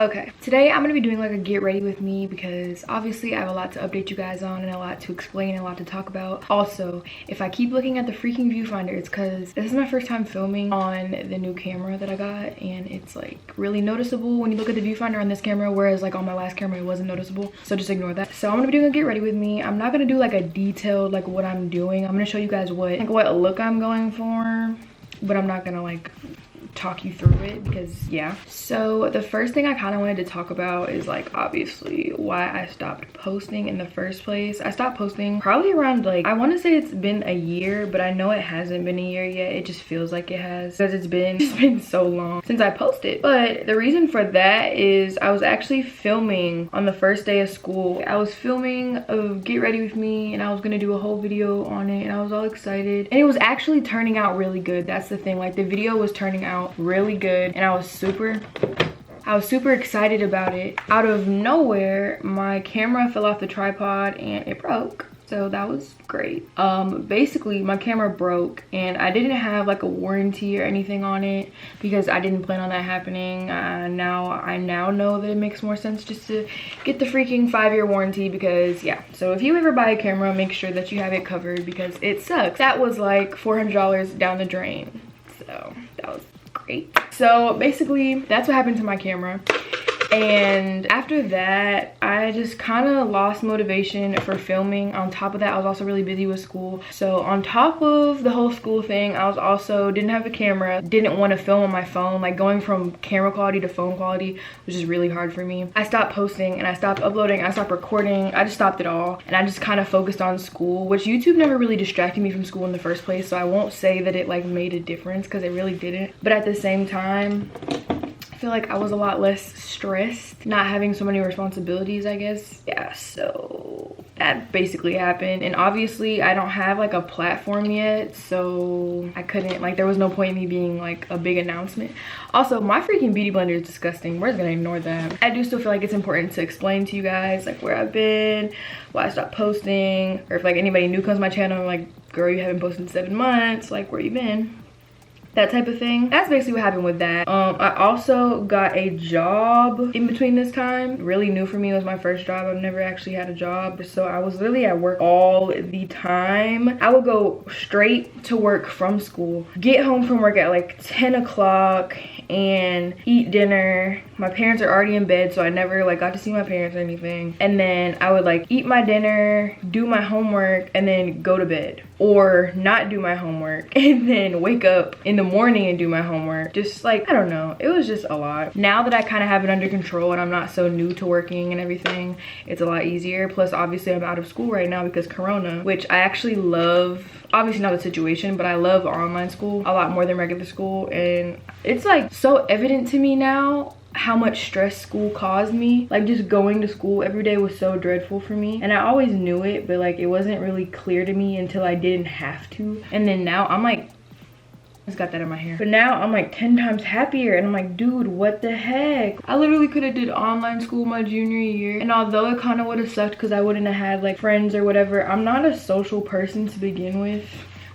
Okay, today I'm gonna be doing like a get ready with me because obviously I have a lot to update you guys on and a lot to explain and a lot to talk about. Also, if I keep looking at the freaking viewfinder, it's because this is my first time filming on the new camera that I got, and it's like really noticeable when you look at the viewfinder on this camera, whereas like on my last camera it wasn't noticeable, so just ignore that. So I'm gonna be doing a get ready with me. I'm not gonna do like a detailed like what I'm doing. I'm gonna show you guys what look I'm going for, but I'm not gonna like talk you through it because yeah. So the first thing I kind of wanted to talk about is like obviously why I stopped posting in the first place. I stopped posting probably around like, I want to say it's been a year, but I know it hasn't been a year yet. It just feels like it has because it's been so long since I posted. But the reason for that is I was actually filming on the first day of school. I was filming a get ready with me and I was gonna do a whole video on it and I was all excited, and it was actually turning out really good. That's the thing, like the video was turning out really good and I was super excited about it. Out of nowhere, my camera fell off the tripod and it broke. So that was great. Basically my camera broke and I didn't have like a warranty or anything on it because I didn't plan on that happening. I now know that it makes more sense just to get the freaking 5-year warranty because yeah. So if you ever buy a camera, make sure that you have it covered because it sucks. That was like $400 down the drain. So that was great. So basically that's what happened to my camera, and after that I just kind of lost motivation for filming. On top of that, I was also really busy with school. So on top of the whole school thing, I was also didn't have a camera, didn't want to film on my phone. Like going from camera quality to phone quality was just really hard for me. I stopped posting and I stopped uploading, I stopped recording, I just stopped it all, and I just kind of focused on school, which YouTube never really distracted me from school in the first place, so I won't say that it like made a difference because it really didn't. But at the same time, I feel like I was a lot less stressed not having so many responsibilities, I guess. Yeah, so that basically happened. And obviously I don't have like a platform yet, so I couldn't, like, there was no point in me being like a big announcement. Also, my freaking beauty blender is disgusting. We're just gonna ignore that. I do still feel like it's important to explain to you guys like where I've been, why I stopped posting, or if like anybody new comes to my channel and like, girl, you haven't posted in 7 months, like where you been? That type of thing. That's basically what happened with that. I also got a job in between this time. Really new for me. It was my first job. I've never actually had a job, so I was literally at work all the time. I would go straight to work from school, get home from work at like 10 o'clock and eat dinner. My parents are already in bed, so I never like got to see my parents or anything. And then I would like eat my dinner, do my homework, and then go to bed, or not do my homework and then wake up in the morning and do my homework. Just like, I don't know, it was just a lot. Now that I kind of have it under control and I'm not so new to working and everything, it's a lot easier. Plus obviously I'm out of school right now because Corona, which I actually love. Obviously not the situation, but I love online school a lot more than regular school, and it's like so evident to me now how much stress school caused me. Like just going to school every day was so dreadful for me, and I always knew it, but like it wasn't really clear to me until I didn't have to. And then now I'm like, I just got that in my hair, but now I'm like 10 times happier, and I'm like, dude, what the heck? I literally could have did online school my junior year, and although it kind of would have sucked because I wouldn't have had like friends or whatever, I'm not a social person to begin with,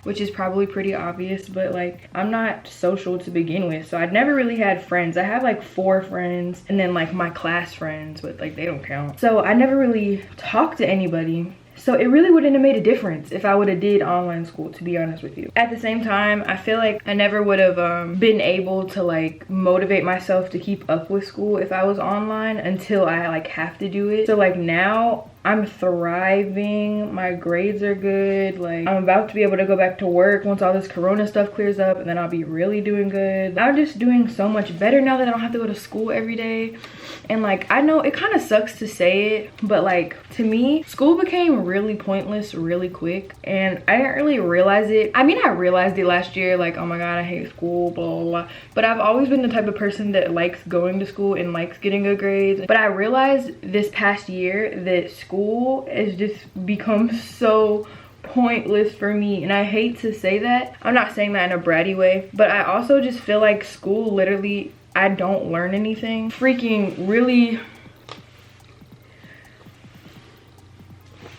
which is probably pretty obvious, but like I'm not social to begin with, so I'd never really had friends. I have like 4 friends and then like my class friends, but like they don't count. So I never really talked to anybody. So it really wouldn't have made a difference if I would have did online school, to be honest with you. At the same time, I feel like I never would have been able to like motivate myself to keep up with school if I was online until I like have to do it. So like now I'm thriving, my grades are good, like I'm about to be able to go back to work once all this Corona stuff clears up, and then I'll be really doing good. I'm just doing so much better now that I don't have to go to school every day. And like, I know it kind of sucks to say it, but like to me, school became really pointless really quick, and I didn't really realize it. I mean, I realized it last year, like, oh my god, I hate school, blah blah blah, but I've always been the type of person that likes going to school and likes getting good grades. But I realized this past year that school has just become so pointless for me, and I hate to say that. I'm not saying that in a bratty way, but I also just feel like school literally, I don't learn anything. Freaking really,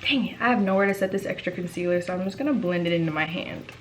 dang it, I have nowhere to set this extra concealer, so I'm just gonna blend it into my hand.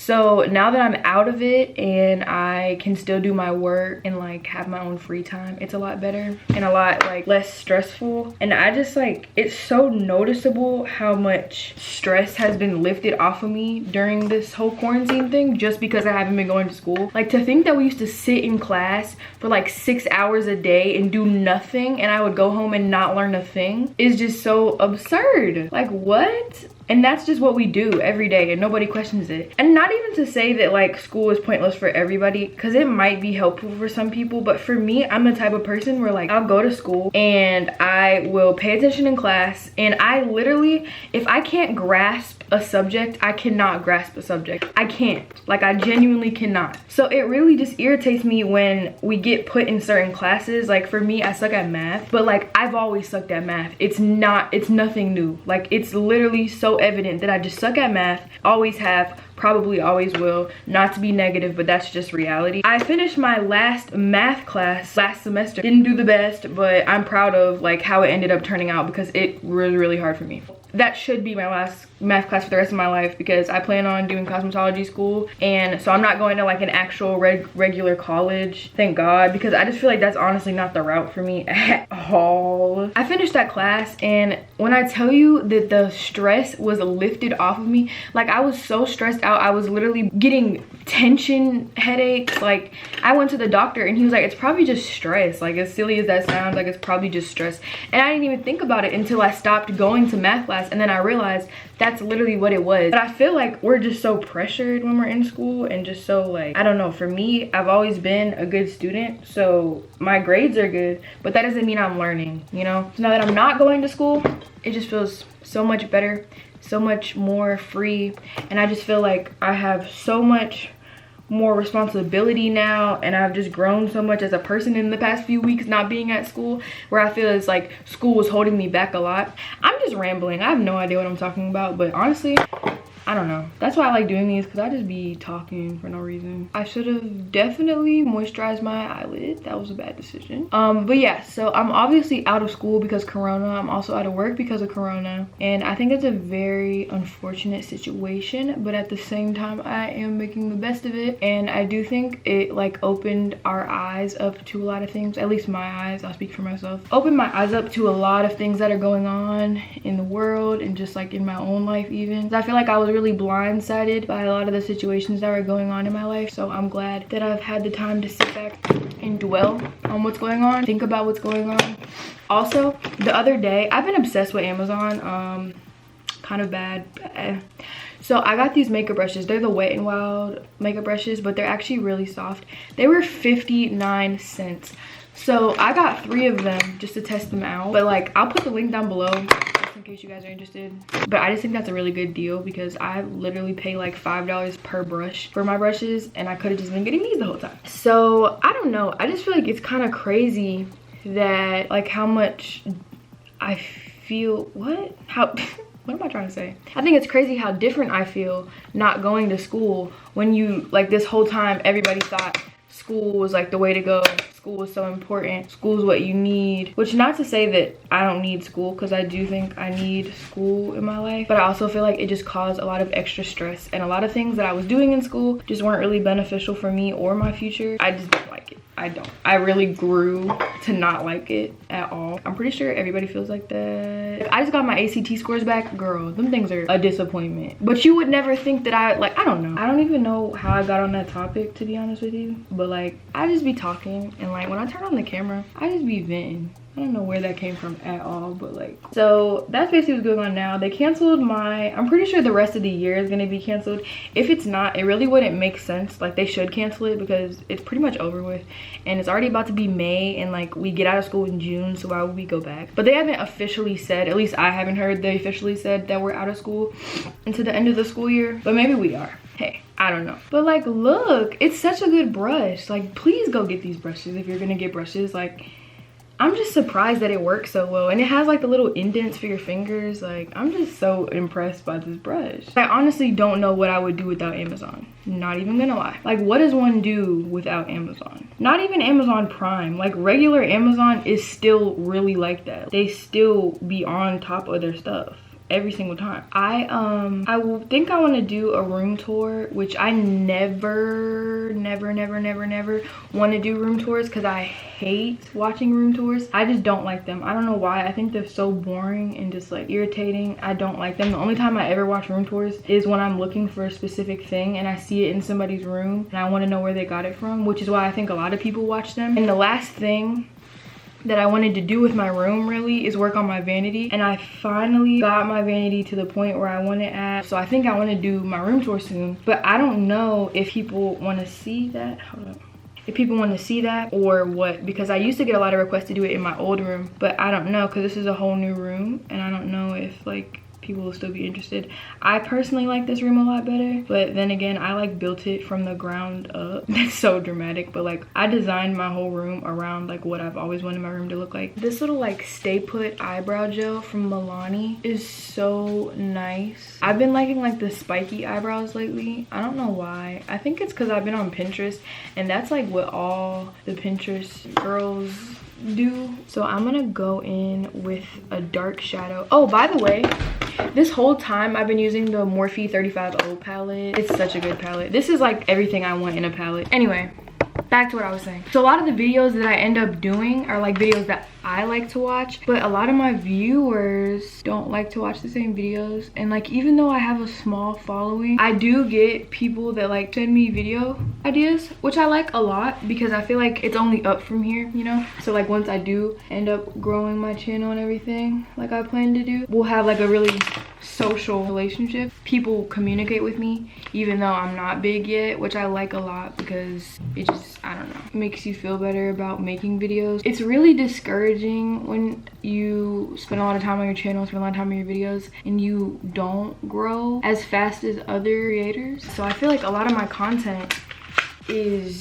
So now that I'm out of it and I can still do my work and like have my own free time, it's a lot better and a lot like less stressful. And I just like, it's so noticeable how much stress has been lifted off of me during this whole quarantine thing, just because I haven't been going to school. Like, to think that we used to sit in class for like 6 hours a day and do nothing, and I would go home and not learn a thing, is just so absurd. Like, what? And that's just what we do every day and nobody questions it. And not even to say that like school is pointless for everybody, because it might be helpful for some people, but for me, I'm the type of person where like I'll go to school and I will pay attention in class, and I literally, if I can't grasp a subject, I cannot grasp a subject. I can't. Like, I genuinely cannot. So it really just irritates me when we get put in certain classes. Like, for me, I suck at math, but like I've always sucked at math. It's nothing new. Like, it's literally so evident that I just suck at math, always have, probably always will. Not to be negative, but that's just reality. I finished my last math class last semester. Didn't do the best, but I'm proud of like how it ended up turning out, because it was really hard for me. That should be my last math class for the rest of my life, because I plan on doing cosmetology school, and so I'm not going to like an actual regular college, thank God, because I just feel like that's honestly not the route for me at all. I finished that class, and when I tell you that the stress was lifted off of me, like I was so stressed out, I was literally getting tension headaches. Like, I went to the doctor and he was like, it's probably just stress. Like, as silly as that sounds, like it's probably just stress. And I didn't even think about it until I stopped going to math class, and then I realized that's literally what it was. But I feel like we're just so pressured when we're in school, and just so like, I don't know, for me, I've always been a good student, so my grades are good, but that doesn't mean I'm learning, you know? So now that I'm not going to school, it just feels so much better, so much more free, and I just feel like I have so much more responsibility now, and I've just grown so much as a person in the past few weeks not being at school, where I feel it's like school was holding me back a lot. I'm just rambling. I have no idea what I'm talking about, but honestly, I don't know. That's why I like doing these, because I just be talking for no reason. I should have definitely moisturized my eyelid. That was a bad decision. But yeah, so I'm obviously out of school because Corona. I'm also out of work because of Corona. And I think it's a very unfortunate situation, but at the same time, I am making the best of it. And I do think it like opened our eyes up to a lot of things, at least my eyes, I'll speak for myself. Opened my eyes up to a lot of things that are going on in the world, and just like in my own life even. I feel like I was really blindsided by a lot of the situations that were going on in my life, so I'm glad that I've had the time to sit back and dwell on what's going on, think about what's going on. Also, the other day, I've been obsessed with Amazon, kind of bad. So I got these makeup brushes. They're the Wet n Wild makeup brushes, but they're actually really soft. They were 59 cents. So I got 3 of them just to test them out, but like I'll put the link down below in case you guys are interested. But I just think that's a really good deal, because I literally pay like $5 per brush for my brushes, and I could have just been getting these the whole time. So I don't know, I just feel like it's kind of crazy that like how much I feel, what am I trying to say? I think it's crazy how different I feel not going to school, when you like this whole time everybody thought school was like the way to go. School is so important. School is what you need. Which, not to say that I don't need school, because I do think I need school in my life, but I also feel like it just caused a lot of extra stress, and a lot of things that I was doing in school just weren't really beneficial for me or my future. I just don't like it. I really grew to not like it at all. I'm pretty sure everybody feels like that. I just got my ACT scores back. Girl, them things are a disappointment. But you would never think that I don't know. I don't even know how I got on that topic, to be honest with you. But like, I just be talking, and like when I turn on the camera, I just be venting. I don't know where that came from at all, but like, so that's basically what's going on now. They canceled I'm pretty sure the rest of the year is going to be canceled. If it's not, it really wouldn't make sense. Like, they should cancel it, because it's pretty much over with, and it's already about to be May, and like we get out of school in June, so why would we go back? But they haven't officially said, at least I haven't heard they officially said that we're out of school until the end of the school year, but maybe we are. Hey, I don't know. But like, look, it's such a good brush. Like, please go get these brushes if you're gonna get brushes. Like, I'm just surprised that it works so well, and it has like the little indents for your fingers. Like, I'm just so impressed by this brush. I honestly don't know what I would do without Amazon. Not even gonna lie. Like, what does one do without Amazon? Not even Amazon Prime. Like, regular Amazon is still really like that. They still be on top of their stuff. every single time. I will think I want to do a room tour, which I never want to do room tours because I hate watching room tours. I just don't like them. I don't know why. I think they're so boring and just like irritating. I don't like them. The only time I ever watch room tours is when I'm looking for a specific thing and I see it in somebody's room and I want to know where they got it from, which is why I think a lot of people watch them. And the last thing that I wanted to do with my room really is work on my vanity, and I finally got my vanity to the point where I want it at. So I think I want to do my room tour soon, but I don't know if people want to see that. Hold up. If people want to see that or what, because I used to get a lot of requests to do it in my old room, but I don't know because this is a whole new room and I don't know if like people will still be interested. I personally like this room a lot better, but then again, I like built it from the ground up. That's so dramatic, but like I designed my whole room around like what I've always wanted my room to look like. This little like stay put eyebrow gel from Milani is so nice. I've been liking like the spiky eyebrows lately. I don't know why. I think it's because I've been on Pinterest and that's like what all the Pinterest girls do. So I'm gonna go in with a dark shadow. Oh, by the way, this whole time I've been using the Morphe 35O palette. It's such a good palette. This is like everything I want in a palette. Anyway, back to what I was saying. So a lot of the videos that I end up doing are like videos that I like to watch, but a lot of my viewers don't like to watch the same videos. And like, even though I have a small following, I do get people that like send me video ideas, which I like a lot because I feel like it's only up from here, you know? So like once I do end up growing my channel and everything like I plan to do, we'll have like a really social relationship. People communicate with me even though I'm not big yet, which I like a lot because it just, I don't know, makes you feel better about making videos. It's really discouraging when you spend a lot of time on your channel, spend a lot of time on your videos, and you don't grow as fast as other creators. So I feel like a lot of my content is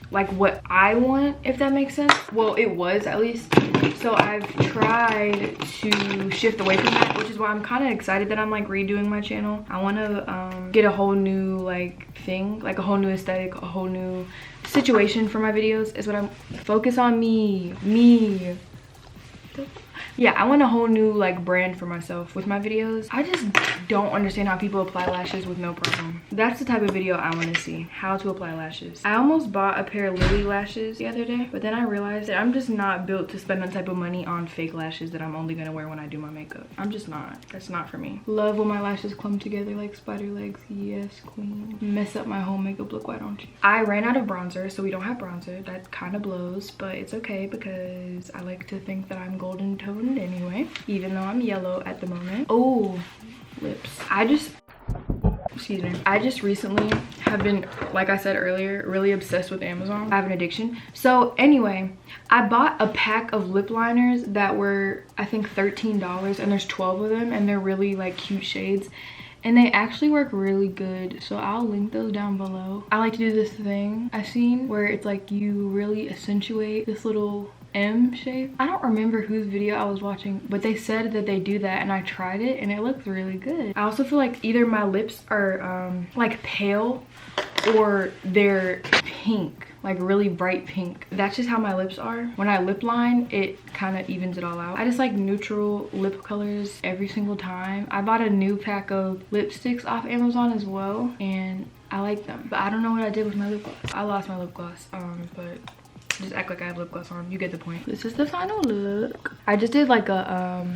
like what I want, if that makes sense. Well, it was at least. So I've tried to shift away from that, which is why I'm kind of excited that I'm like redoing my channel. I want to get a whole new like thing, like a whole new aesthetic, a whole new situation for my videos is what I'm focus on. Me. Yeah, I want a whole new like brand for myself with my videos. I just don't understand how people apply lashes with no problem. That's the type of video I want to see, how to apply lashes. I almost bought a pair of Lily lashes the other day, but then I realized that I'm just not built to spend that type of money on fake lashes that I'm only gonna wear when I do my makeup. I'm just not. That's not for me. Love when my lashes clump together like spider legs. Yes, queen. Mess up my whole makeup look, why don't you? I ran out of bronzer, so we don't have bronzer. That kind of blows, but it's okay because I like to think that I'm golden toned anyway, even though I'm yellow at the moment. Oh, lips. Excuse me. I just recently have been, like I said earlier, really obsessed with Amazon. I have an addiction. So anyway, I bought a pack of lip liners that were, I think, $13, and there's 12 of them, and they're really like cute shades. And they actually work really good, so I'll link those down below. I like to do this thing I've seen where it's like you really accentuate this little M shape. I don't remember whose video I was watching, but they said that they do that, and I tried it and it looks really good. I also feel like either my lips are like pale or they're pink, like really bright pink. That's just how my lips are. When I lip line, it kind of evens it all out. I just like neutral lip colors every single time. I bought a new pack of lipsticks off Amazon as well, and I like them, but I don't know what I did with my lip gloss. I lost my lip gloss, but just act like I have lip gloss on. You get the point. This is the final look. I just did like a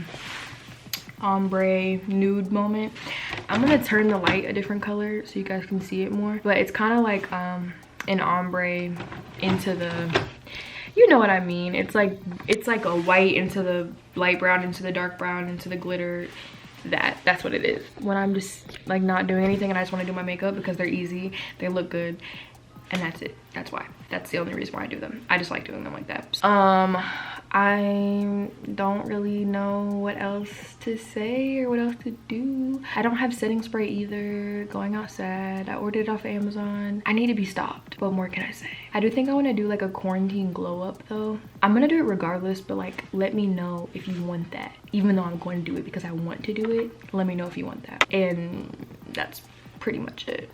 ombre nude moment. I'm gonna turn the light a different color so you guys can see it more, but it's kind of like an ombre into the, you know what I mean. It's like a white into the light brown into the dark brown into the glitter. That's what it is when I'm just like not doing anything and I just want to do my makeup because they're easy, they look good, and that's it. That's why. That's the only reason why I do them. I just like doing them like that. I don't really know what else to say or what else to do. I don't have setting spray either. Going out sad. I ordered it off Amazon. I need to be stopped. What more can I say? I do think I want to do like a quarantine glow up though. I'm gonna do it regardless, but like let me know if you want that. Even though I'm going to do it because I want to do it, let me know if you want that. And that's pretty much it.